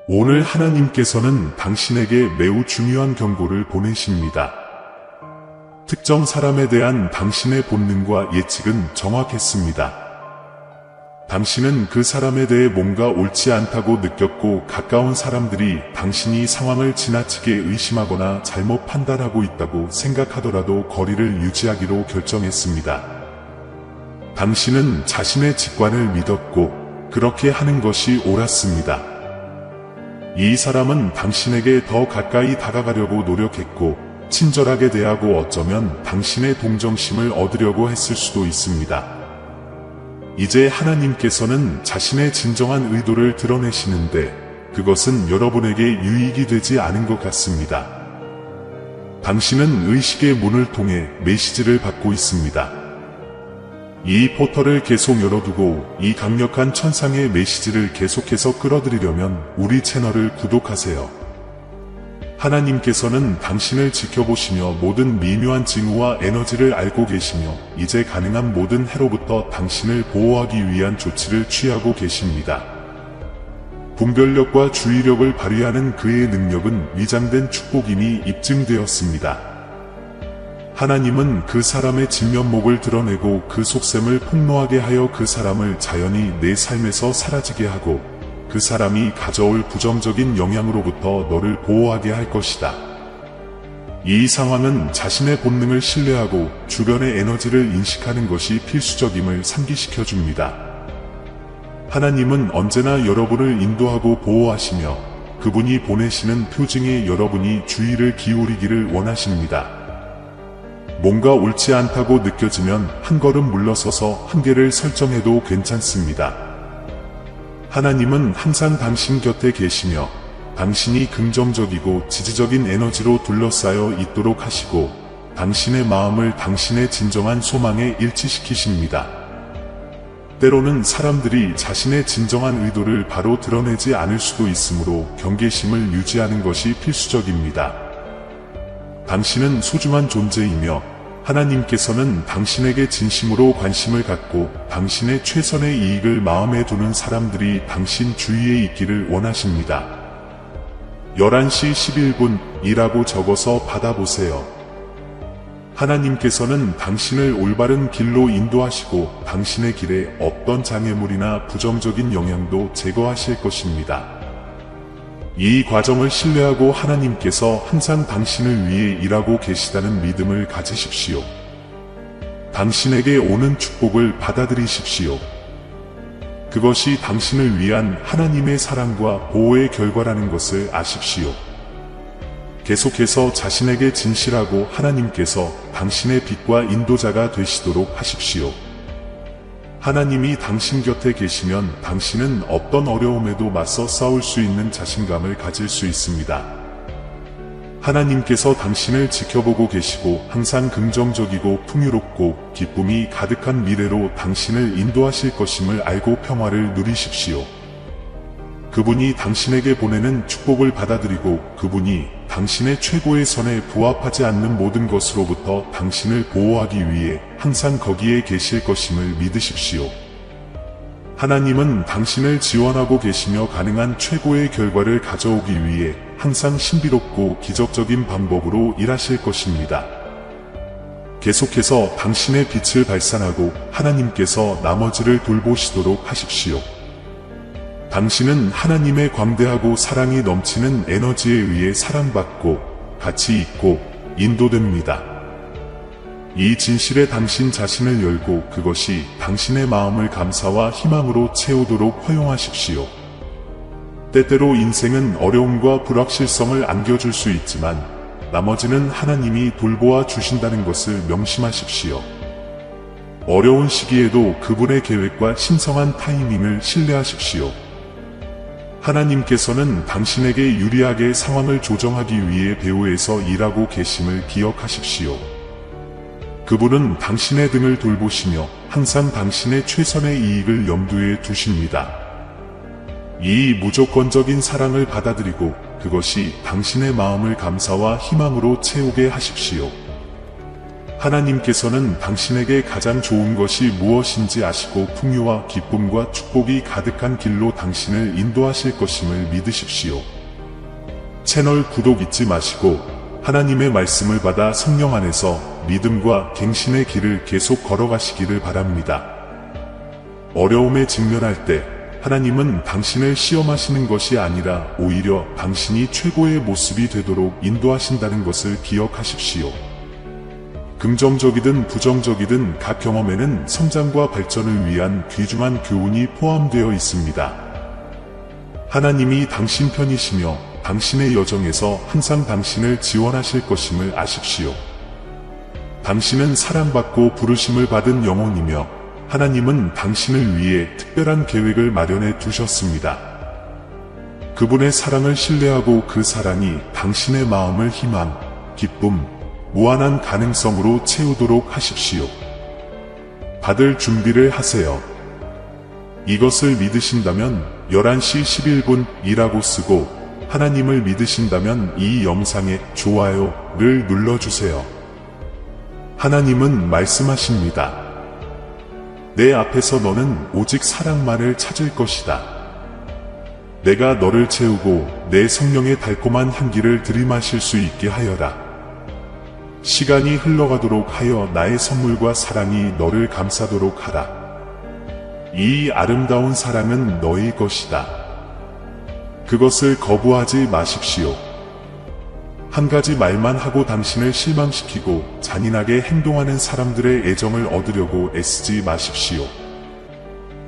오늘 하나님께서는 당신에게 매우 중요한 경고를 보내십니다. 특정 사람에 대한 당신의 본능과 예측은 정확했습니다. 당신은 그 사람에 대해 뭔가 옳지 않다고 느꼈고, 가까운 사람들이 당신이 상황을 지나치게 의심하거나 잘못 판단하고 있다고 생각하더라도 거리를 유지하기로 결정했습니다. 당신은 자신의 직관을 믿었고 그렇게 하는 것이 옳았습니다. 이 사람은 당신에게 더 가까이 다가가려고 노력했고 친절하게 대하고 어쩌면 당신의 동정심을 얻으려고 했을 수도 있습니다. 이제 하나님께서는 자신의 진정한 의도를 드러내시는데 그것은 여러분에게 유익이 되지 않은 것 같습니다. 당신은 의식의 문을 통해 메시지를 받고 있습니다. 이 포털을 계속 열어두고 이 강력한 천상의 메시지를 계속해서 끌어들이려면 우리 채널을 구독하세요. 하나님께서는 당신을 지켜보시며 모든 미묘한 징후와 에너지를 알고 계시며 이제 가능한 모든 해로부터 당신을 보호하기 위한 조치를 취하고 계십니다. 분별력과 주의력을 발휘하는 그의 능력은 위장된 축복임이 입증되었습니다. 하나님은 그 사람의 진면목을 드러내고 그 속셈을 폭로하게 하여 그 사람을 자연히 내 삶에서 사라지게 하고 그 사람이 가져올 부정적인 영향으로부터 너를 보호하게 할 것이다. 이 상황은 자신의 본능을 신뢰하고 주변의 에너지를 인식하는 것이 필수적임을 상기시켜 줍니다. 하나님은 언제나 여러분을 인도하고 보호하시며 그분이 보내시는 표징에 여러분이 주의를 기울이기를 원하십니다. 뭔가 옳지 않다고 느껴지면 한 걸음 물러서서 한계를 설정해도 괜찮습니다. 하나님은 항상 당신 곁에 계시며 당신이 긍정적이고 지지적인 에너지로 둘러싸여 있도록 하시고 당신의 마음을 당신의 진정한 소망에 일치시키십니다. 때로는 사람들이 자신의 진정한 의도를 바로 드러내지 않을 수도 있으므로 경계심을 유지하는 것이 필수적입니다. 당신은 소중한 존재이며 하나님께서는 당신에게 진심으로 관심을 갖고 당신의 최선의 이익을 마음에 두는 사람들이 당신 주위에 있기를 원하십니다. 11시 11분이라고 적어서 받아보세요. 하나님께서는 당신을 올바른 길로 인도하시고 당신의 길에 어떤 장애물이나 부정적인 영향도 제거하실 것입니다. 이 과정을 신뢰하고 하나님께서 항상 당신을 위해 일하고 계시다는 믿음을 가지십시오. 당신에게 오는 축복을 받아들이십시오. 그것이 당신을 위한 하나님의 사랑과 보호의 결과라는 것을 아십시오. 계속해서 자신에게 진실하고 하나님께서 당신의 빛과 인도자가 되시도록 하십시오. 하나님이 당신 곁에 계시면 당신은 어떤 어려움에도 맞서 싸울 수 있는 자신감을 가질 수 있습니다. 하나님께서 당신을 지켜보고 계시고 항상 긍정적이고 풍요롭고 기쁨이 가득한 미래로 당신을 인도하실 것임을 알고 평화를 누리십시오. 그분이 당신에게 보내는 축복을 받아들이고 그분이 당신의 최고의 선에 부합하지 않는 모든 것으로부터 당신을 보호하기 위해 항상 거기에 계실 것임을 믿으십시오. 하나님은 당신을 지원하고 계시며 가능한 최고의 결과를 가져오기 위해 항상 신비롭고 기적적인 방법으로 일하실 것입니다. 계속해서 당신의 빛을 발산하고 하나님께서 나머지를 돌보시도록 하십시오. 당신은 하나님의 광대하고 사랑이 넘치는 에너지에 의해 사랑받고 가치 있고 인도됩니다. 이 진실에 당신 자신을 열고 그것이 당신의 마음을 감사와 희망으로 채우도록 허용하십시오. 때때로 인생은 어려움과 불확실성을 안겨줄 수 있지만 나머지는 하나님이 돌보아 주신다는 것을 명심하십시오. 어려운 시기에도 그분의 계획과 신성한 타이밍을 신뢰하십시오. 하나님께서는 당신에게 유리하게 상황을 조정하기 위해 배후에서 일하고 계심을 기억하십시오. 그분은 당신의 등을 돌보시며 항상 당신의 최선의 이익을 염두에 두십니다. 이 무조건적인 사랑을 받아들이고 그것이 당신의 마음을 감사와 희망으로 채우게 하십시오. 하나님께서는 당신에게 가장 좋은 것이 무엇인지 아시고 풍요와 기쁨과 축복이 가득한 길로 당신을 인도하실 것임을 믿으십시오. 채널 구독 잊지 마시고 하나님의 말씀을 받아 성령 안에서 믿음과 갱신의 길을 계속 걸어가시기를 바랍니다. 어려움에 직면할 때 하나님은 당신을 시험하시는 것이 아니라 오히려 당신이 최고의 모습이 되도록 인도하신다는 것을 기억하십시오. 긍정적이든 부정적이든 각 경험에는 성장과 발전을 위한 귀중한 교훈이 포함되어 있습니다. 하나님이 당신 편이시며 당신의 여정에서 항상 당신을 지원하실 것임을 아십시오. 당신은 사랑받고 부르심을 받은 영혼이며 하나님은 당신을 위해 특별한 계획을 마련해 두셨습니다. 그분의 사랑을 신뢰하고 그 사랑이 당신의 마음을 희망, 기쁨, 무한한 가능성으로 채우도록 하십시오. 받을 준비를 하세요. 이것을 믿으신다면 11시 11분이라고 쓰고 하나님을 믿으신다면 이 영상에 좋아요를 눌러주세요. 하나님은 말씀하십니다. 내 앞에서 너는 오직 사랑만을 찾을 것이다. 내가 너를 채우고 내 성령의 달콤한 향기를 들이마실 수 있게 하여라. 시간이 흘러가도록 하여 나의 선물과 사랑이 너를 감싸도록 하라. 이 아름다운 사랑은 너의 것이다. 그것을 거부하지 마십시오. 한 가지 말만 하고 당신을 실망시키고 잔인하게 행동하는 사람들의 애정을 얻으려고 애쓰지 마십시오.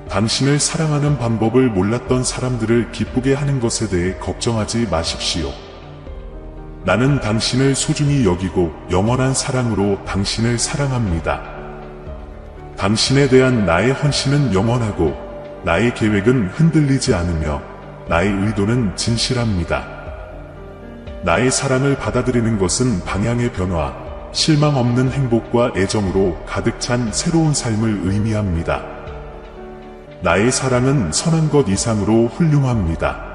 당신을 사랑하는 방법을 몰랐던 사람들을 기쁘게 하는 것에 대해 걱정하지 마십시오. 나는 당신을 소중히 여기고 영원한 사랑으로 당신을 사랑합니다. 당신에 대한 나의 헌신은 영원하고 나의 계획은 흔들리지 않으며 나의 의도는 진실합니다. 나의 사랑을 받아들이는 것은 방향의 변화, 실망 없는 행복과 애정으로 가득 찬 새로운 삶을 의미합니다. 나의 사랑은 선한 것 이상으로 훌륭합니다.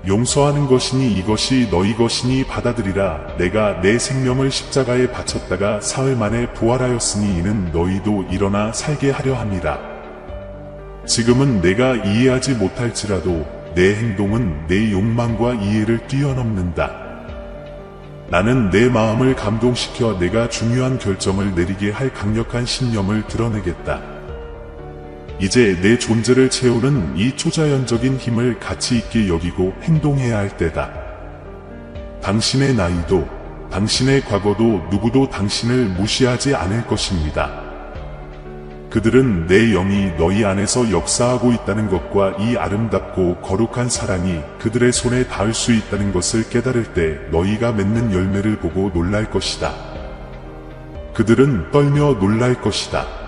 용서하는 것이니 이것이 너희 것이니 받아들이라. 내가 내 생명을 십자가에 바쳤다가 사흘 만에 부활하였으니 이는 너희도 일어나 살게 하려 함이라. 지금은 내가 이해하지 못할지라도 내 행동은 내 욕망과 이해를 뛰어넘는다. 나는 내 마음을 감동시켜 내가 중요한 결정을 내리게 할 강력한 신념을 드러내겠다. 이제 내 존재를 채우는 이 초자연적인 힘을 가치 있게 여기고 행동해야 할 때다. 당신의 나이도, 당신의 과거도 누구도 당신을 무시하지 않을 것입니다. 그들은 내 영이 너희 안에서 역사하고 있다는 것과 이 아름답고 거룩한 사랑이 그들의 손에 닿을 수 있다는 것을 깨달을 때 너희가 맺는 열매를 보고 놀랄 것이다. 그들은 떨며 놀랄 것이다.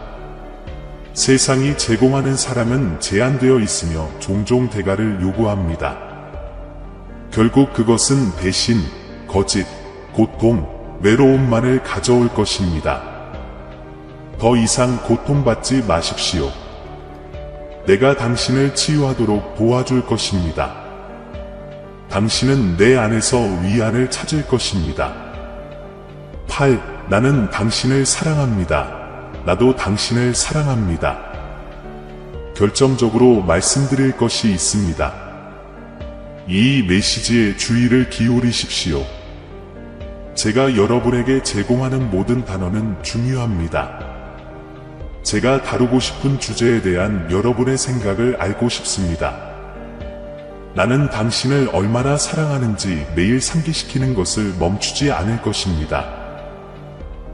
세상이 제공하는 사랑은 제한되어 있으며 종종 대가를 요구합니다. 결국 그것은 배신, 거짓, 고통, 외로움만을 가져올 것입니다. 더 이상 고통받지 마십시오. 내가 당신을 치유하도록 도와줄 것입니다. 당신은 내 안에서 위안을 찾을 것입니다. 8. 나는 당신을 사랑합니다. 나도 당신을 사랑합니다. 결정적으로 말씀드릴 것이 있습니다. 이 메시지에 주의를 기울이십시오. 제가 여러분에게 제공하는 모든 단어는 중요합니다. 제가 다루고 싶은 주제에 대한 여러분의 생각을 알고 싶습니다. 나는 당신을 얼마나 사랑하는지 매일 상기시키는 것을 멈추지 않을 것입니다.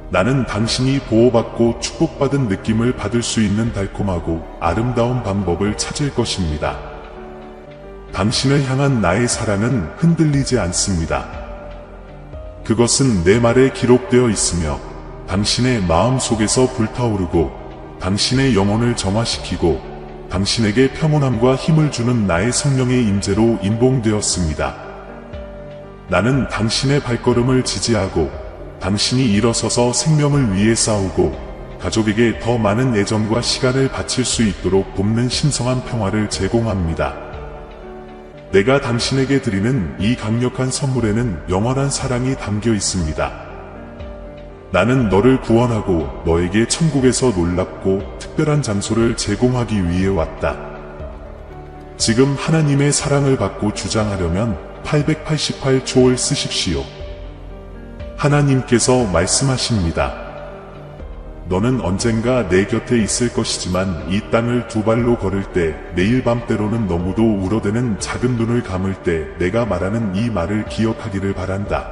나는 당신이 보호받고 축복받은 느낌을 받을 수 있는 달콤하고 아름다운 방법을 찾을 것입니다. 당신을 향한 나의 사랑은 흔들리지 않습니다. 그것은 내 말에 기록되어 있으며 당신의 마음 속에서 불타오르고 당신의 영혼을 정화시키고 당신에게 평온함과 힘을 주는 나의 성령의 임재로 인봉되었습니다. 나는 당신의 발걸음을 지지하고 당신이 일어서서 생명을 위해 싸우고 가족에게 더 많은 애정과 시간을 바칠 수 있도록 돕는 신성한 평화를 제공합니다. 내가 당신에게 드리는 이 강력한 선물에는 영원한 사랑이 담겨 있습니다. 나는 너를 구원하고 너에게 천국에서 놀랍고 특별한 장소를 제공하기 위해 왔다. 지금 하나님의 사랑을 받고 주장하려면 888초를 쓰십시오. 하나님께서 말씀하십니다. 너는 언젠가 내 곁에 있을 것이지만 이 땅을 두 발로 걸을 때, 매일 밤 때로는 너무도 울어대는 작은 눈을 감을 때 내가 말하는 이 말을 기억하기를 바란다.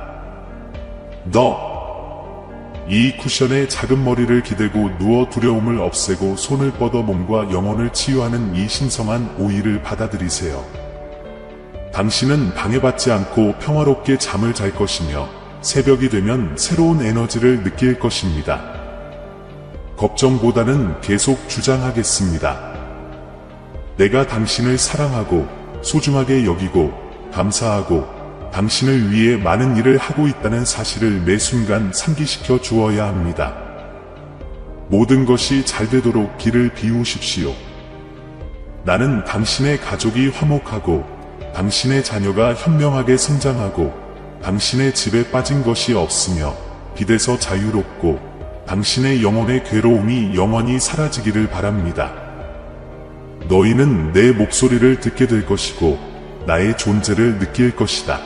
너! 이 쿠션에 작은 머리를 기대고 누워 두려움을 없애고 손을 뻗어 몸과 영혼을 치유하는 이 신성한 오일을 받아들이세요. 당신은 방해받지 않고 평화롭게 잠을 잘 것이며 새벽이 되면 새로운 에너지를 느낄 것입니다. 걱정보다는 계속 주장하겠습니다. 내가 당신을 사랑하고 소중하게 여기고 감사하고 당신을 위해 많은 일을 하고 있다는 사실을 매 순간 상기시켜 주어야 합니다. 모든 것이 잘 되도록 길을 비우십시오. 나는 당신의 가족이 화목하고 당신의 자녀가 현명하게 성장하고 당신의 집에 빠진 것이 없으며 빛에서 자유롭고 당신의 영혼의 괴로움이 영원히 사라지기를 바랍니다. 너희는 내 목소리를 듣게 될 것이고 나의 존재를 느낄 것이다.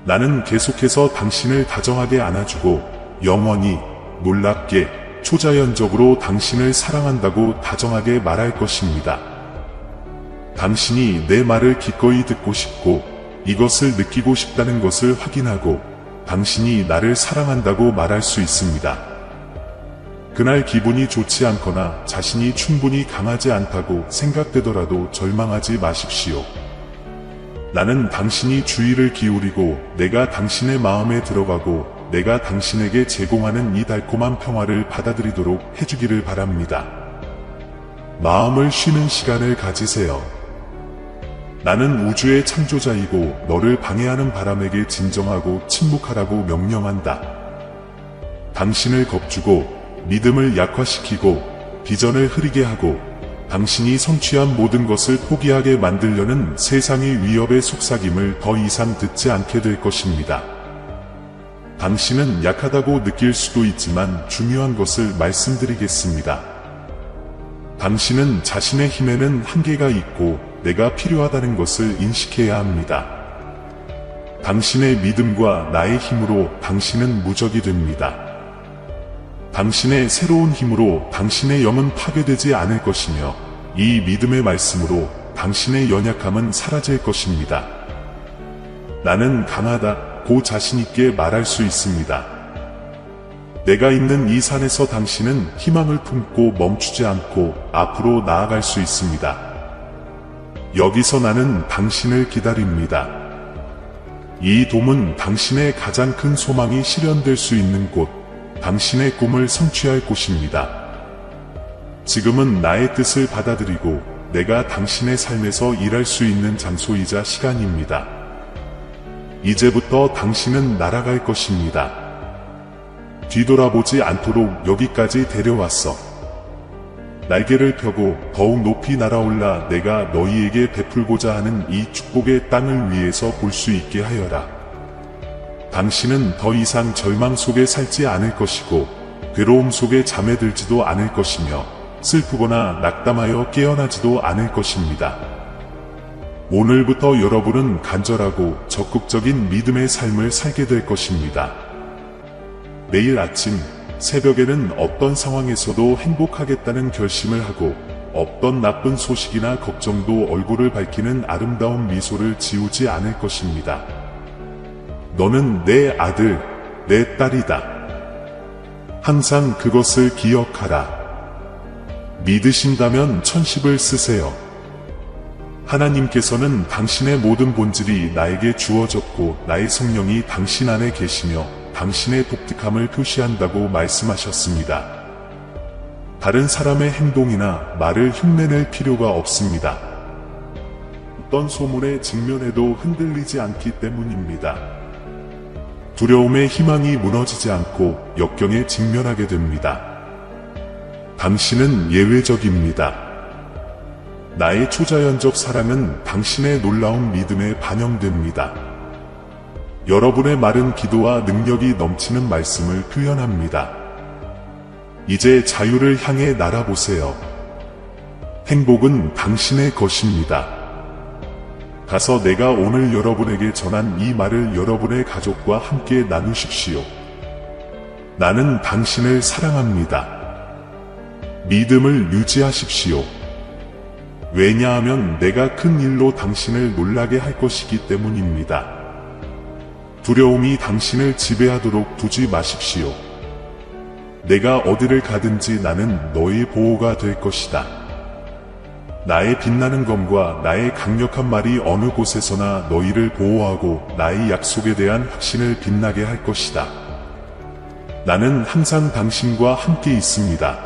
나는 계속해서 당신을 다정하게 안아주고 영원히 놀랍게 초자연적으로 당신을 사랑한다고 다정하게 말할 것입니다. 당신이 내 말을 기꺼이 듣고 싶고 이것을 느끼고 싶다는 것을 확인하고 당신이 나를 사랑한다고 말할 수 있습니다. 그날 기분이 좋지 않거나 자신이 충분히 강하지 않다고 생각되더라도 절망하지 마십시오. 나는 당신이 주의를 기울이고 내가 당신의 마음에 들어가고 내가 당신에게 제공하는 이 달콤한 평화를 받아들이도록 해주기를 바랍니다. 마음을 쉬는 시간을 가지세요. 나는 우주의 창조자이고 너를 방해하는 바람에게 진정하고 침묵하라고 명령한다. 당신을 겁주고 믿음을 약화시키고 비전을 흐리게 하고 당신이 성취한 모든 것을 포기하게 만들려는 세상의 위협의 속삭임을 더 이상 듣지 않게 될 것입니다. 당신은 약하다고 느낄 수도 있지만 중요한 것을 말씀드리겠습니다. 당신은 자신의 힘에는 한계가 있고 내가 필요하다는 것을 인식해야 합니다. 당신의 믿음과 나의 힘으로 당신은 무적이 됩니다. 당신의 새로운 힘으로 당신의 영은 파괴되지 않을 것이며 이 믿음의 말씀으로 당신의 연약함은 사라질 것입니다. 나는 강하다고 자신있게 말할 수 있습니다. 내가 있는 이 산에서 당신은 희망을 품고 멈추지 않고 앞으로 나아갈 수 있습니다. 여기서 나는 당신을 기다립니다. 이 돔은 당신의 가장 큰 소망이 실현될 수 있는 곳, 당신의 꿈을 성취할 곳입니다. 지금은 나의 뜻을 받아들이고 내가 당신의 삶에서 일할 수 있는 장소이자 시간입니다. 이제부터 당신은 날아갈 것입니다. 뒤돌아보지 않도록 여기까지 데려왔어. 날개를 펴고 더욱 높이 날아올라 내가 너희에게 베풀고자 하는 이 축복의 땅을 위에서 볼 수 있게 하여라. 당신은 더 이상 절망 속에 살지 않을 것이고 괴로움 속에 잠에 들지도 않을 것이며 슬프거나 낙담하여 깨어나지도 않을 것입니다. 오늘부터 여러분은 간절하고 적극적인 믿음의 삶을 살게 될 것입니다. 매일 아침 새벽에는 어떤 상황에서도 행복하겠다는 결심을 하고 어떤 나쁜 소식이나 걱정도 얼굴을 밝히는 아름다운 미소를 지우지 않을 것입니다. 너는 내 아들, 내 딸이다. 항상 그것을 기억하라. 믿으신다면 천십을 쓰세요. 하나님께서는 당신의 모든 본질이 나에게 주어졌고 나의 성령이 당신 안에 계시며 당신의 독특함을 표시한다고 말씀하셨습니다. 다른 사람의 행동이나 말을 흉내낼 필요가 없습니다. 어떤 소문에 직면해도 흔들리지 않기 때문입니다. 두려움의 희망이 무너지지 않고 역경에 직면하게 됩니다. 당신은 예외적입니다. 나의 초자연적 사랑은 당신의 놀라운 믿음에 반영됩니다. 여러분의 마른 기도와 능력이 넘치는 말씀을 표현합니다. 이제 자유를 향해 날아보세요. 행복은 당신의 것입니다. 가서 내가 오늘 여러분에게 전한 이 말을 여러분의 가족과 함께 나누십시오. 나는 당신을 사랑합니다. 믿음을 유지하십시오. 왜냐하면 내가 큰 일로 당신을 놀라게 할 것이기 때문입니다. 두려움이 당신을 지배하도록 두지 마십시오. 내가 어디를 가든지 나는 너의 보호가 될 것이다. 나의 빛나는 검과 나의 강력한 말이 어느 곳에서나 너희를 보호하고 나의 약속에 대한 확신을 빛나게 할 것이다. 나는 항상 당신과 함께 있습니다.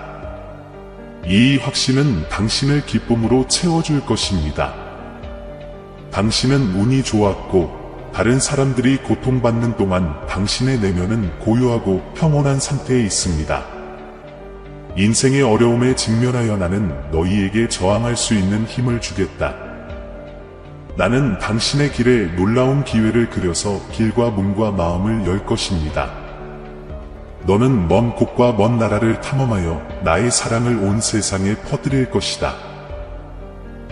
이 확신은 당신을 기쁨으로 채워줄 것입니다. 당신은 운이 좋았고 다른 사람들이 고통받는 동안 당신의 내면은 고요하고 평온한 상태에 있습니다. 인생의 어려움에 직면하여 나는 너희에게 저항할 수 있는 힘을 주겠다. 나는 당신의 길에 놀라운 기회를 그려서 길과 문과 마음을 열 것입니다. 너는 먼 곳과 먼 나라를 탐험하여 나의 사랑을 온 세상에 퍼뜨릴 것이다.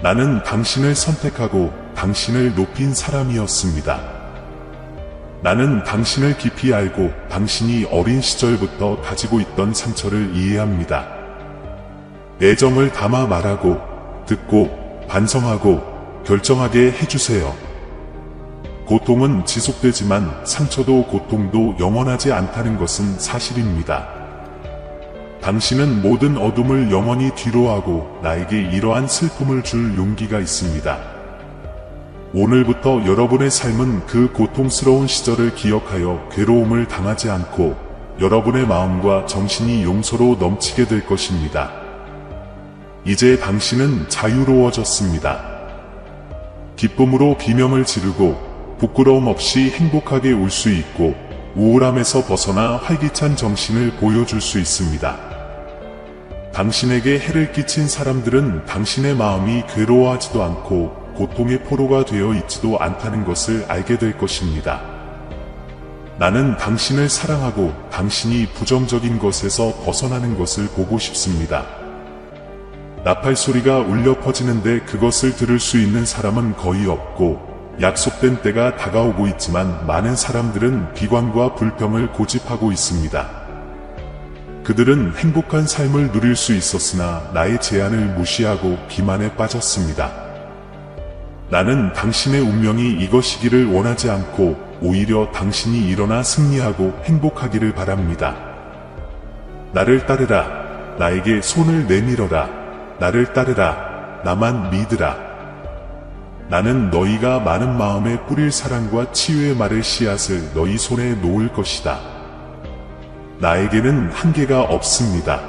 나는 당신을 선택하고 당신을 높인 사람이었습니다. 나는 당신을 깊이 알고 당신이 어린 시절부터 가지고 있던 상처를 이해합니다. 애정을 담아 말하고, 듣고, 반성하고, 결정하게 해주세요. 고통은 지속되지만 상처도 고통도 영원하지 않다는 것은 사실입니다. 당신은 모든 어둠을 영원히 뒤로하고 나에게 이러한 슬픔을 줄 용기가 있습니다. 오늘부터 여러분의 삶은 그 고통스러운 시절을 기억하여 괴로움을 당하지 않고 여러분의 마음과 정신이 용서로 넘치게 될 것입니다. 이제 당신은 자유로워졌습니다. 기쁨으로 비명을 지르고 부끄러움 없이 행복하게 울 수 있고 우울함에서 벗어나 활기찬 정신을 보여줄 수 있습니다. 당신에게 해를 끼친 사람들은 당신의 마음이 괴로워하지도 않고 고통의 포로가 되어 있지도 않다는 것을 알게 될 것입니다. 나는 당신을 사랑하고 당신이 부정적인 것에서 벗어나는 것을 보고 싶습니다. 나팔 소리가 울려 퍼지는데 그것을 들을 수 있는 사람은 거의 없고 약속된 때가 다가오고 있지만 많은 사람들은 비관과 불평을 고집하고 있습니다. 그들은 행복한 삶을 누릴 수 있었으나 나의 제안을 무시하고 기만에 빠졌습니다. 나는 당신의 운명이 이것이기를 원하지 않고 오히려 당신이 일어나 승리하고 행복하기를 바랍니다. 나를 따르라. 나에게 손을 내밀어라. 나를 따르라. 나만 믿으라. 나는 너희가 많은 마음에 뿌릴 사랑과 치유의 말의 씨앗을 너희 손에 놓을 것이다. 나에게는 한계가 없습니다.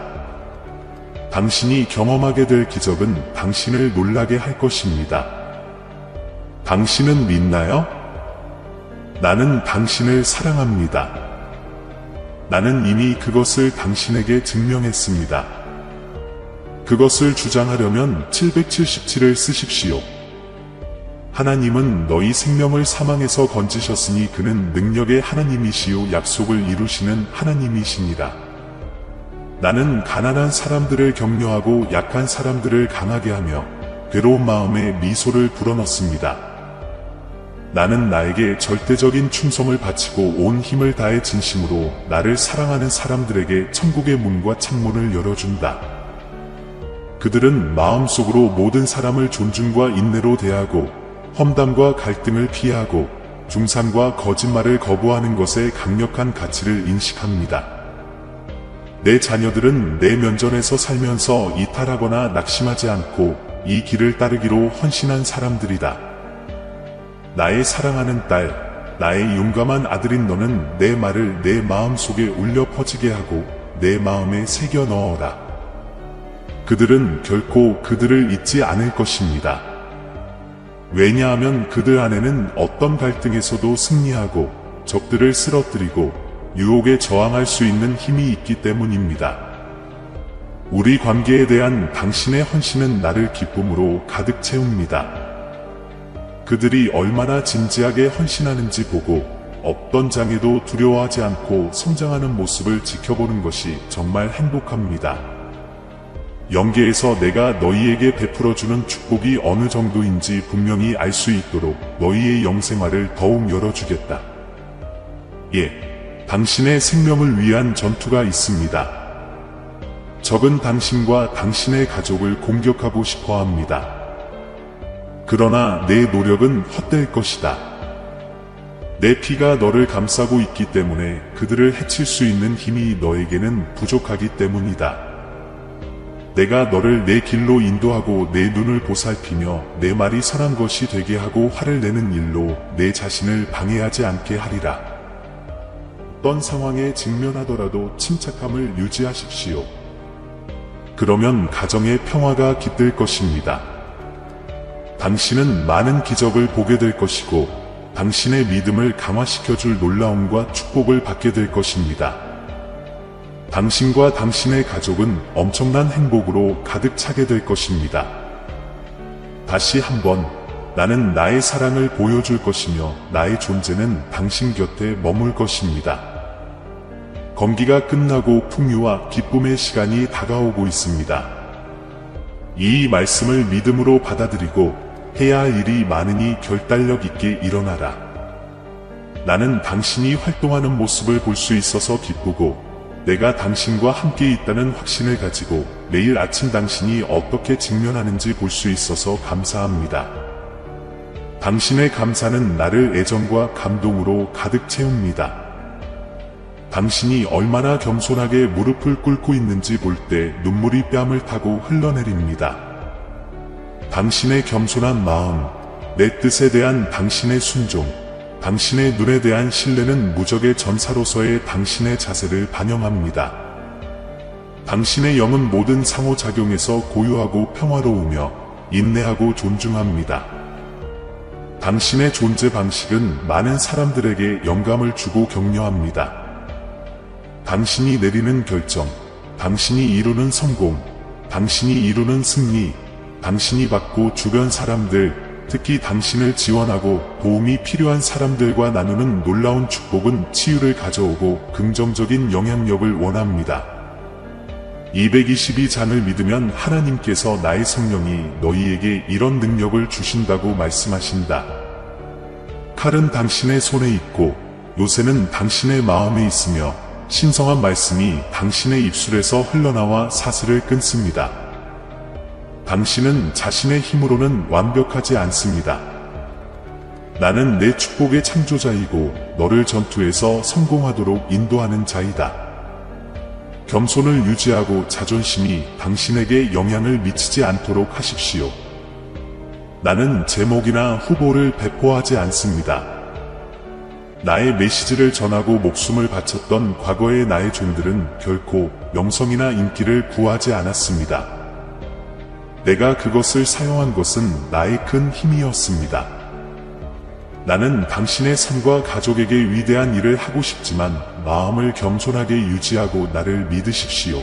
당신이 경험하게 될 기적은 당신을 놀라게 할 것입니다. 당신은 믿나요? 나는 당신을 사랑합니다. 나는 이미 그것을 당신에게 증명했습니다. 그것을 주장하려면 777을 쓰십시오. 하나님은 너희 생명을 사망에서 건지셨으니 그는 능력의 하나님이시요 약속을 이루시는 하나님이시니라. 나는 가난한 사람들을 격려하고 약한 사람들을 강하게 하며 괴로운 마음에 미소를 불어넣습니다. 나는 나에게 절대적인 충성을 바치고 온 힘을 다해 진심으로 나를 사랑하는 사람들에게 천국의 문과 창문을 열어준다. 그들은 마음속으로 모든 사람을 존중과 인내로 대하고 험담과 갈등을 피하고 중상과 거짓말을 거부하는 것에 강력한 가치를 인식합니다. 내 자녀들은 내 면전에서 살면서 이탈하거나 낙심하지 않고 이 길을 따르기로 헌신한 사람들이다. 나의 사랑하는 딸, 나의 용감한 아들인 너는 내 말을 내 마음 속에 울려 퍼지게 하고 내 마음에 새겨 넣어라. 그들은 결코 그들을 잊지 않을 것입니다. 왜냐하면 그들 안에는 어떤 갈등에서도 승리하고 적들을 쓰러뜨리고 유혹에 저항할 수 있는 힘이 있기 때문입니다. 우리 관계에 대한 당신의 헌신은 나를 기쁨으로 가득 채웁니다. 그들이 얼마나 진지하게 헌신하는지 보고 어떤 장애도 두려워하지 않고 성장하는 모습을 지켜보는 것이 정말 행복합니다. 영계에서 내가 너희에게 베풀어주는 축복이 어느 정도인지 분명히 알 수 있도록 너희의 영생활을 더욱 열어주겠다. 예, 당신의 생명을 위한 전투가 있습니다. 적은 당신과 당신의 가족을 공격하고 싶어 합니다. 그러나 내 노력은 헛될 것이다. 내 피가 너를 감싸고 있기 때문에 그들을 해칠 수 있는 힘이 너에게는 부족하기 때문이다. 내가 너를 내 길로 인도하고 내 눈을 보살피며 내 말이 선한 것이 되게 하고 화를 내는 일로 내 자신을 방해하지 않게 하리라. 어떤 상황에 직면하더라도 침착함을 유지하십시오. 그러면 가정의 평화가 깃들 것입니다. 당신은 많은 기적을 보게 될 것이고 당신의 믿음을 강화시켜줄 놀라움과 축복을 받게 될 것입니다. 당신과 당신의 가족은 엄청난 행복으로 가득 차게 될 것입니다. 다시 한번 나는 나의 사랑을 보여줄 것이며 나의 존재는 당신 곁에 머물 것입니다. 건기가 끝나고 풍요와 기쁨의 시간이 다가오고 있습니다. 이 말씀을 믿음으로 받아들이고 해야 할 일이 많으니 결단력 있게 일어나라. 나는 당신이 활동하는 모습을 볼 수 있어서 기쁘고 내가 당신과 함께 있다는 확신을 가지고 매일 아침 당신이 어떻게 직면하는지 볼 수 있어서 감사합니다. 당신의 감사는 나를 애정과 감동으로 가득 채웁니다. 당신이 얼마나 겸손하게 무릎을 꿇고 있는지 볼 때 눈물이 뺨을 타고 흘러내립니다. 당신의 겸손한 마음, 내 뜻에 대한 당신의 순종, 당신의 눈에 대한 신뢰는 무적의 전사로서의 당신의 자세를 반영합니다. 당신의 영은 모든 상호작용에서 고요하고 평화로우며 인내하고 존중합니다. 당신의 존재 방식은 많은 사람들에게 영감을 주고 격려합니다. 당신이 내리는 결정, 당신이 이루는 성공, 당신이 이루는 승리, 당신이 받고 주변 사람들, 특히 당신을 지원하고 도움이 필요한 사람들과 나누는 놀라운 축복은 치유를 가져오고 긍정적인 영향력을 원합니다. 222장을 믿으면 하나님께서 나의 성령이 너희에게 이런 능력을 주신다고 말씀하신다. 칼은 당신의 손에 있고 요새는 당신의 마음에 있으며 신성한 말씀이 당신의 입술에서 흘러나와 사슬을 끊습니다. 당신은 자신의 힘으로는 완벽하지 않습니다. 나는 내 축복의 창조자이고 너를 전투에서 성공하도록 인도하는 자이다. 겸손을 유지하고 자존심이 당신에게 영향을 미치지 않도록 하십시오. 나는 제목이나 후보를 배포하지 않습니다. 나의 메시지를 전하고 목숨을 바쳤던 과거의 나의 종들은 결코 명성이나 인기를 구하지 않았습니다. 내가 그것을 사용한 것은 나의 큰 힘이었습니다. 나는 당신의 삶과 가족에게 위대한 일을 하고 싶지만 마음을 겸손하게 유지하고 나를 믿으십시오.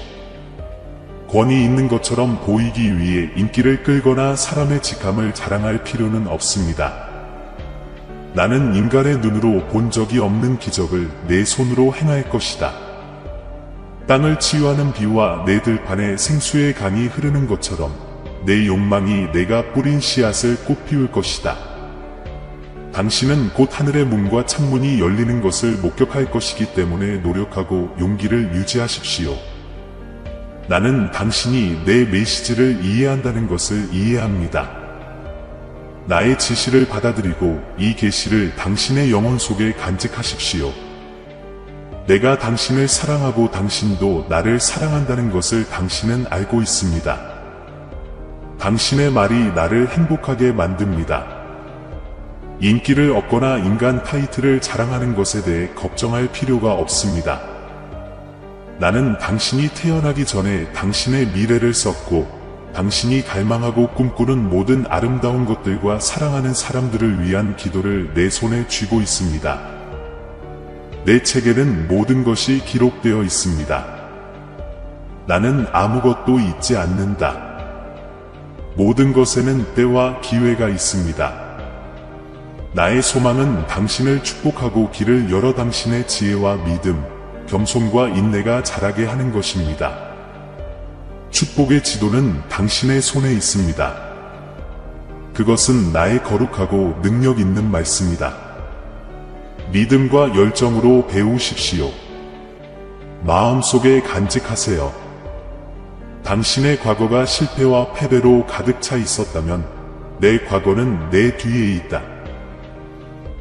권위 있는 것처럼 보이기 위해 인기를 끌거나 사람의 직함을 자랑할 필요는 없습니다. 나는 인간의 눈으로 본 적이 없는 기적을 내 손으로 행할 것이다. 땅을 치유하는 비와 내 들판에 생수의 강이 흐르는 것처럼 내 욕망이 내가 뿌린 씨앗을 꽃피울 것이다. 당신은 곧 하늘의 문과 창문이 열리는 것을 목격할 것이기 때문에 노력하고 용기를 유지하십시오. 나는 당신이 내 메시지를 이해한다는 것을 이해합니다. 나의 지시를 받아들이고 이 계시를 당신의 영혼 속에 간직하십시오. 내가 당신을 사랑하고 당신도 나를 사랑한다는 것을 당신은 알고 있습니다. 당신의 말이 나를 행복하게 만듭니다. 인기를 얻거나 인간 타이틀을 자랑하는 것에 대해 걱정할 필요가 없습니다. 나는 당신이 태어나기 전에 당신의 미래를 썼고 당신이 갈망하고 꿈꾸는 모든 아름다운 것들과 사랑하는 사람들을 위한 기도를 내 손에 쥐고 있습니다. 내 책에는 모든 것이 기록되어 있습니다. 나는 아무것도 잊지 않는다. 모든 것에는 때와 기회가 있습니다. 나의 소망은 당신을 축복하고 길을 열어 당신의 지혜와 믿음, 겸손과 인내가 자라게 하는 것입니다. 축복의 지도는 당신의 손에 있습니다. 그것은 나의 거룩하고 능력 있는 말씀이다. 믿음과 열정으로 배우십시오. 마음속에 간직하세요. 당신의 과거가 실패와 패배로 가득 차 있었다면 내 과거는 내 뒤에 있다.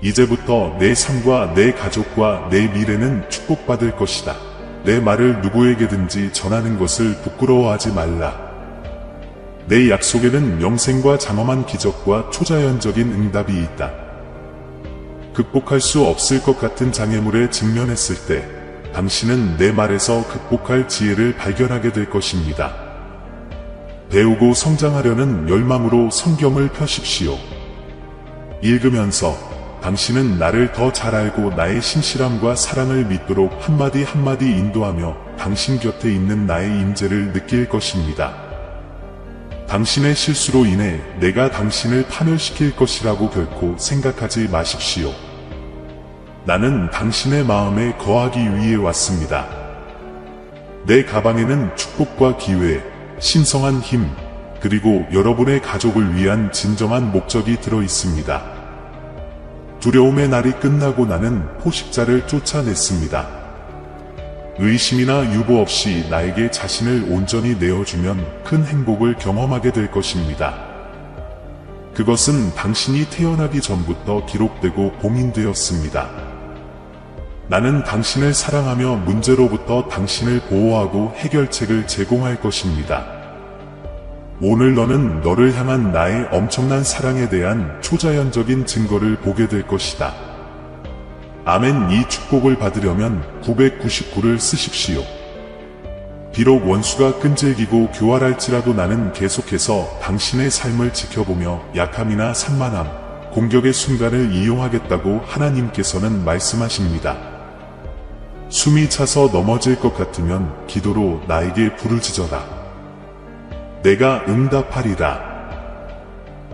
이제부터 내 삶과 내 가족과 내 미래는 축복받을 것이다. 내 말을 누구에게든지 전하는 것을 부끄러워하지 말라. 내 약속에는 영생과 장엄한 기적과 초자연적인 응답이 있다. 극복할 수 없을 것 같은 장애물에 직면했을 때 당신은 내 말에서 극복할 지혜를 발견하게 될 것입니다. 배우고 성장하려는 열망으로 성경을 펴십시오. 읽으면서 당신은 나를 더 잘 알고 나의 신실함과 사랑을 믿도록 한마디 한마디 인도하며 당신 곁에 있는 나의 임재를 느낄 것입니다. 당신의 실수로 인해 내가 당신을 파멸시킬 것이라고 결코 생각하지 마십시오. 나는 당신의 마음에 거하기 위해 왔습니다. 내 가방에는 축복과 기회, 신성한 힘, 그리고 여러분의 가족을 위한 진정한 목적이 들어 있습니다. 두려움의 날이 끝나고 나는 포식자를 쫓아냈습니다. 의심이나 유보 없이 나에게 자신을 온전히 내어주면 큰 행복을 경험하게 될 것입니다. 그것은 당신이 태어나기 전부터 기록되고 봉인되었습니다. 나는 당신을 사랑하며 문제로부터 당신을 보호하고 해결책을 제공할 것입니다. 오늘 너는 너를 향한 나의 엄청난 사랑에 대한 초자연적인 증거를 보게 될 것이다. 아멘. 이 축복을 받으려면 999를 쓰십시오. 비록 원수가 끈질기고 교활할지라도 나는 계속해서 당신의 삶을 지켜보며 약함이나 산만함, 공격의 순간을 이용하겠다고 하나님께서는 말씀하십니다. 숨이 차서 넘어질 것 같으면 기도로 나에게 부르짖어라. 내가 응답하리라.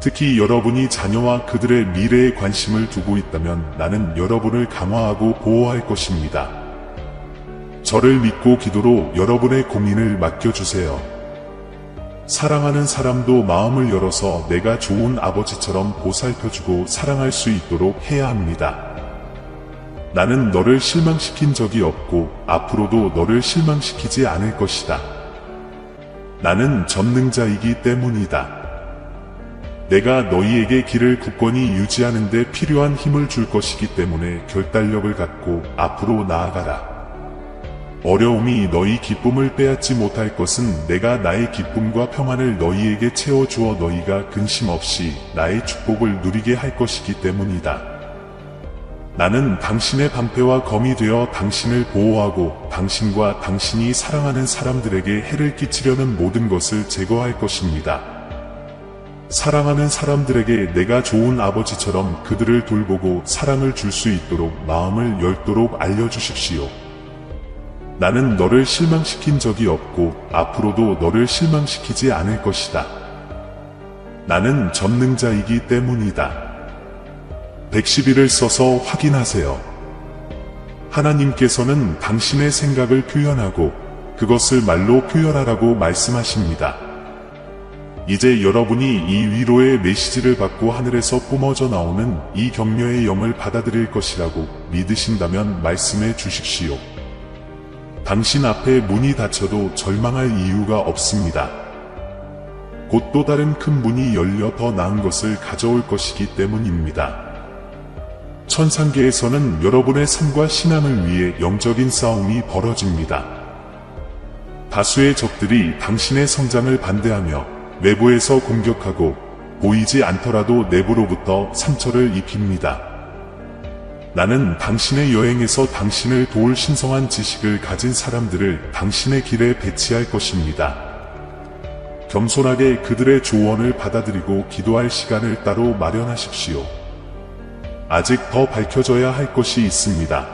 특히 여러분이 자녀와 그들의 미래에 관심을 두고 있다면 나는 여러분을 강화하고 보호할 것입니다. 저를 믿고 기도로 여러분의 고민을 맡겨주세요. 사랑하는 사람도 마음을 열어서 내가 좋은 아버지처럼 보살펴주고 사랑할 수 있도록 해야 합니다. 나는 너를 실망시킨 적이 없고 앞으로도 너를 실망시키지 않을 것이다. 나는 전능자이기 때문이다. 내가 너희에게 길을 굳건히 유지하는 데 필요한 힘을 줄 것이기 때문에 결단력을 갖고 앞으로 나아가라. 어려움이 너희 기쁨을 빼앗지 못할 것은 내가 나의 기쁨과 평안을 너희에게 채워주어 너희가 근심 없이 나의 축복을 누리게 할 것이기 때문이다. 나는 당신의 방패와 검이 되어 당신을 보호하고 당신과 당신이 사랑하는 사람들에게 해를 끼치려는 모든 것을 제거할 것입니다. 사랑하는 사람들에게 내가 좋은 아버지처럼 그들을 돌보고 사랑을 줄 수 있도록 마음을 열도록 알려주십시오. 나는 너를 실망시킨 적이 없고 앞으로도 너를 실망시키지 않을 것이다. 나는 전능자이기 때문이다. 111을 써서 확인하세요. 하나님께서는 당신의 생각을 표현하고 그것을 말로 표현하라고 말씀하십니다. 이제 여러분이 이 위로의 메시지를 받고 하늘에서 뿜어져 나오는 이 격려의 영을 받아들일 것이라고 믿으신다면 말씀해 주십시오. 당신 앞에 문이 닫혀도 절망할 이유가 없습니다. 곧 또 다른 큰 문이 열려 더 나은 것을 가져올 것이기 때문입니다. 천상계에서는 여러분의 삶과 신앙을 위해 영적인 싸움이 벌어집니다. 다수의 적들이 당신의 성장을 반대하며 외부에서 공격하고 보이지 않더라도 내부로부터 상처를 입힙니다. 나는 당신의 여행에서 당신을 도울 신성한 지식을 가진 사람들을 당신의 길에 배치할 것입니다. 겸손하게 그들의 조언을 받아들이고 기도할 시간을 따로 마련하십시오. 아직 더 밝혀져야 할 것이 있습니다.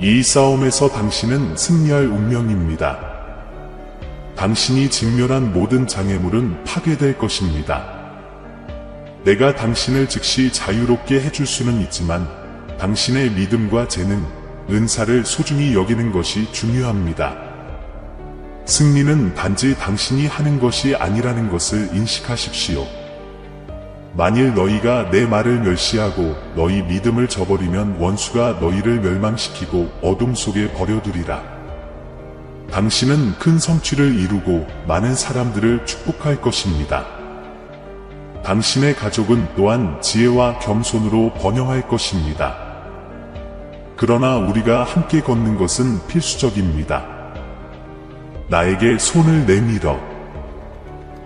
이 싸움에서 당신은 승리할 운명입니다. 당신이 직면한 모든 장애물은 파괴될 것입니다. 내가 당신을 즉시 자유롭게 해줄 수는 있지만 당신의 믿음과 재능, 은사를 소중히 여기는 것이 중요합니다. 승리는 단지 당신이 하는 것이 아니라는 것을 인식하십시오. 만일 너희가 내 말을 멸시하고 너희 믿음을 저버리면 원수가 너희를 멸망시키고 어둠 속에 버려두리라. 당신은 큰 성취를 이루고 많은 사람들을 축복할 것입니다. 당신의 가족은 또한 지혜와 겸손으로 번영할 것입니다. 그러나 우리가 함께 걷는 것은 필수적입니다. 나에게 손을 내밀어.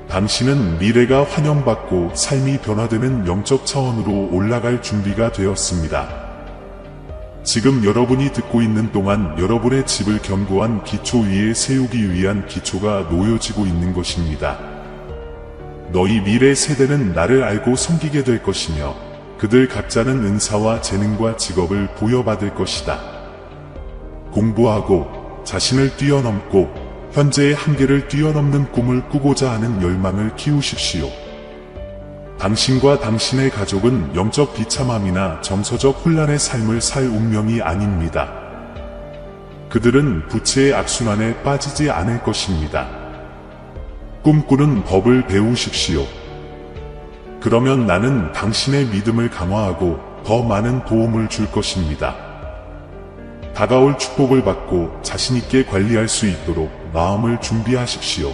당신은 미래가 환영받고 삶이 변화되는 영적 차원으로 올라갈 준비가 되었습니다. 지금 여러분이 듣고 있는 동안 여러분의 집을 견고한 기초 위에 세우기 위한 기초가 놓여지고 있는 것입니다. 너희 미래 세대는 나를 알고 섬기게 될 것이며 그들 각자는 은사와 재능과 직업을 부여받을 것이다. 공부하고 자신을 뛰어넘고 현재의 한계를 뛰어넘는 꿈을 꾸고자 하는 열망을 키우십시오. 당신과 당신의 가족은 영적 비참함이나 정서적 혼란의 삶을 살 운명이 아닙니다. 그들은 부채의 악순환에 빠지지 않을 것입니다. 꿈꾸는 법을 배우십시오. 그러면 나는 당신의 믿음을 강화하고 더 많은 도움을 줄 것입니다. 다가올 축복을 받고 자신있게 관리할 수 있도록 마음을 준비하십시오.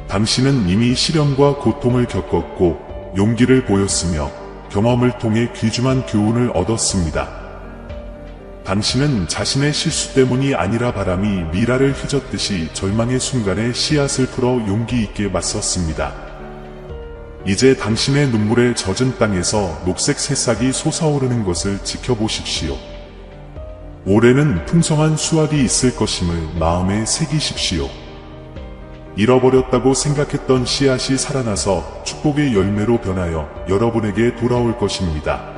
당신은 이미 시련과 고통을 겪었고 용기를 보였으며 경험을 통해 귀중한 교훈을 얻었습니다. 당신은 자신의 실수 때문이 아니라 바람이 미라를 휘젓듯이 절망의 순간에 씨앗을 풀어 용기 있게 맞섰습니다. 이제 당신의 눈물에 젖은 땅에서 녹색 새싹이 솟아오르는 것을 지켜보십시오. 올해는 풍성한 수확이 있을 것임을 마음에 새기십시오. 잃어버렸다고 생각했던 씨앗이 살아나서 축복의 열매로 변하여 여러분에게 돌아올 것입니다.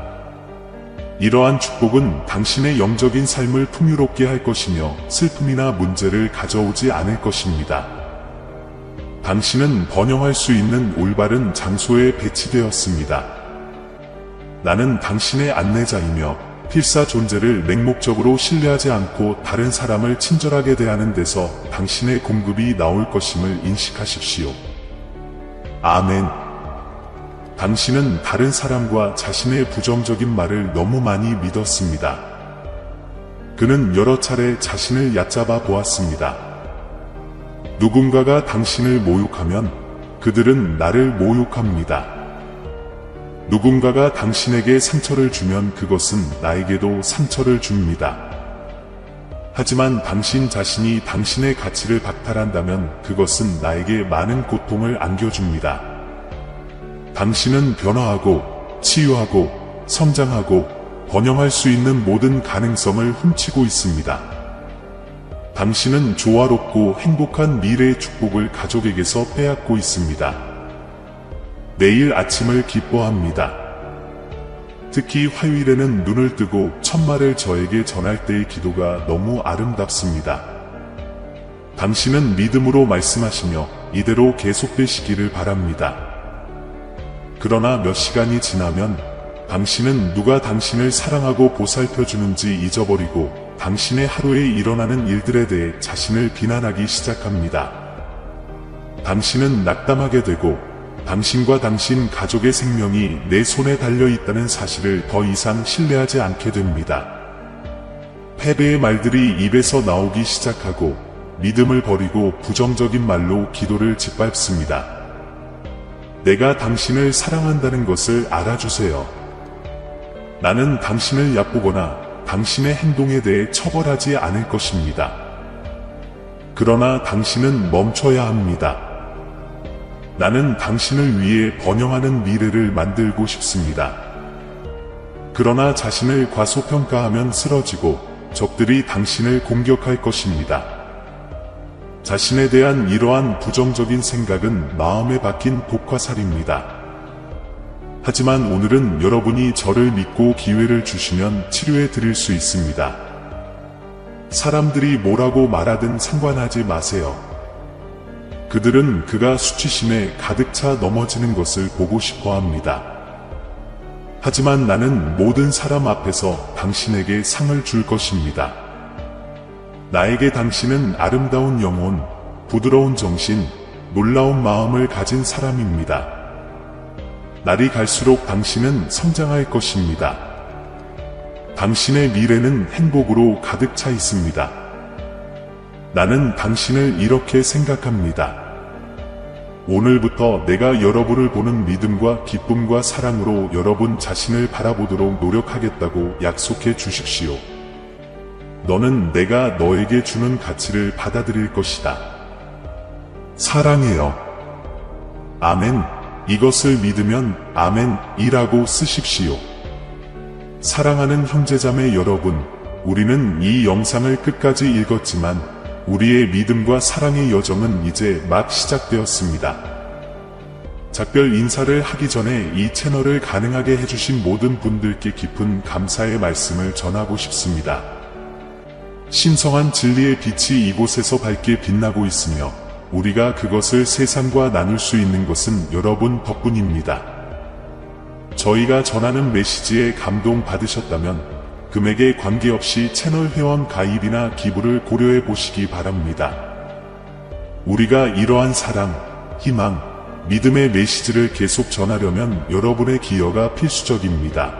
이러한 축복은 당신의 영적인 삶을 풍요롭게 할 것이며 슬픔이나 문제를 가져오지 않을 것입니다. 당신은 번영할 수 있는 올바른 장소에 배치되었습니다. 나는 당신의 안내자이며 필사 존재를 맹목적으로 신뢰하지 않고 다른 사람을 친절하게 대하는 데서 당신의 공급이 나올 것임을 인식하십시오. 아멘. 당신은 다른 사람과 자신의 부정적인 말을 너무 많이 믿었습니다. 그는 여러 차례 자신을 얕잡아 보았습니다. 누군가가 당신을 모욕하면 그들은 나를 모욕합니다. 누군가가 당신에게 상처를 주면 그것은 나에게도 상처를 줍니다. 하지만 당신 자신이 당신의 가치를 박탈한다면 그것은 나에게 많은 고통을 안겨줍니다. 당신은 변화하고 치유하고 성장하고 번영할 수 있는 모든 가능성을 훔치고 있습니다. 당신은 조화롭고 행복한 미래의 축복을 가족에게서 빼앗고 있습니다. 내일 아침을 기뻐합니다. 특히 화요일에는 눈을 뜨고 첫말을 저에게 전할 때의 기도가 너무 아름답습니다. 당신은 믿음으로 말씀하시며 이대로 계속되시기를 바랍니다. 그러나 몇 시간이 지나면 당신은 누가 당신을 사랑하고 보살펴주는지 잊어버리고 당신의 하루에 일어나는 일들에 대해 자신을 비난하기 시작합니다. 당신은 낙담하게 되고 당신과 당신 가족의 생명이 내 손에 달려있다는 사실을 더 이상 신뢰하지 않게 됩니다. 패배의 말들이 입에서 나오기 시작하고 믿음을 버리고 부정적인 말로 기도를 짓밟습니다. 내가 당신을 사랑한다는 것을 알아주세요. 나는 당신을 얕보거나 당신의 행동에 대해 처벌하지 않을 것입니다. 그러나 당신은 멈춰야 합니다. 나는 당신을 위해 번영하는 미래를 만들고 싶습니다. 그러나 자신을 과소평가하면 쓰러지고 적들이 당신을 공격할 것입니다. 자신에 대한 이러한 부정적인 생각은 마음에 박힌 독화살입니다. 하지만 오늘은 여러분이 저를 믿고 기회를 주시면 치료해 드릴 수 있습니다. 사람들이 뭐라고 말하든 상관하지 마세요. 그들은 그가 수치심에 가득 차 넘어지는 것을 보고 싶어 합니다. 하지만 나는 모든 사람 앞에서 당신에게 상을 줄 것입니다. 나에게 당신은 아름다운 영혼, 부드러운 정신, 놀라운 마음을 가진 사람입니다. 날이 갈수록 당신은 성장할 것입니다. 당신의 미래는 행복으로 가득 차 있습니다. 나는 당신을 이렇게 생각합니다. 오늘부터 내가 여러분을 보는 믿음과 기쁨과 사랑으로 여러분 자신을 바라보도록 노력하겠다고 약속해 주십시오. 너는 내가 너에게 주는 가치를 받아들일 것이다. 사랑해요. 아멘. 이것을 믿으면 아멘이라고 쓰십시오. 사랑하는 형제자매 여러분, 우리는 이 영상을 끝까지 읽었지만 우리의 믿음과 사랑의 여정은 이제 막 시작되었습니다. 작별 인사를 하기 전에 이 채널을 가능하게 해주신 모든 분들께 깊은 감사의 말씀을 전하고 싶습니다. 신성한 진리의 빛이 이곳에서 밝게 빛나고 있으며 우리가 그것을 세상과 나눌 수 있는 것은 여러분 덕분입니다. 저희가 전하는 메시지에 감동 받으셨다면 금액에 관계없이 채널 회원 가입이나 기부를 고려해 보시기 바랍니다. 우리가 이러한 사랑, 희망, 믿음의 메시지를 계속 전하려면 여러분의 기여가 필수적입니다.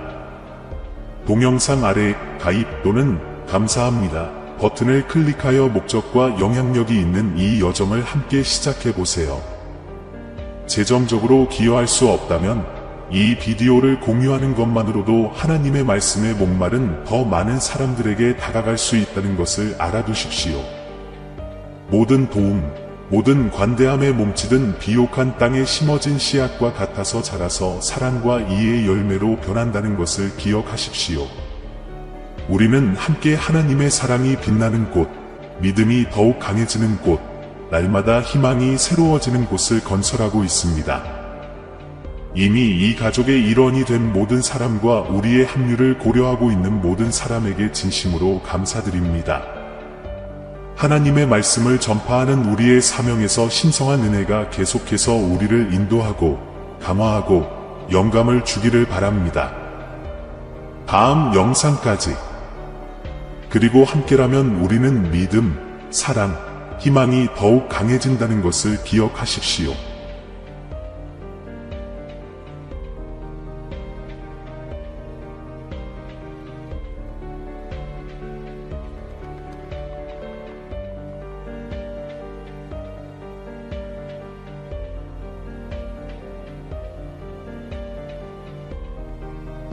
동영상 아래 가입 또는 감사합니다 버튼을 클릭하여 목적과 영향력이 있는 이 여정을 함께 시작해 보세요. 재정적으로 기여할 수 없다면 이 비디오를 공유하는 것만으로도 하나님의 말씀에 목마른 더 많은 사람들에게 다가갈 수 있다는 것을 알아두십시오. 모든 도움, 모든 관대함에 몸치든 비옥한 땅에 심어진 씨앗과 같아서 자라서 사랑과 이해의 열매로 변한다는 것을 기억하십시오. 우리는 함께 하나님의 사랑이 빛나는 곳, 믿음이 더욱 강해지는 곳, 날마다 희망이 새로워지는 곳을 건설하고 있습니다. 이미 이 가족의 일원이 된 모든 사람과 우리의 합류를 고려하고 있는 모든 사람에게 진심으로 감사드립니다. 하나님의 말씀을 전파하는 우리의 사명에서 신성한 은혜가 계속해서 우리를 인도하고 강화하고 영감을 주기를 바랍니다. 다음 영상까지. 그리고 함께라면 우리는 믿음, 사랑, 희망이 더욱 강해진다는 것을 기억하십시오.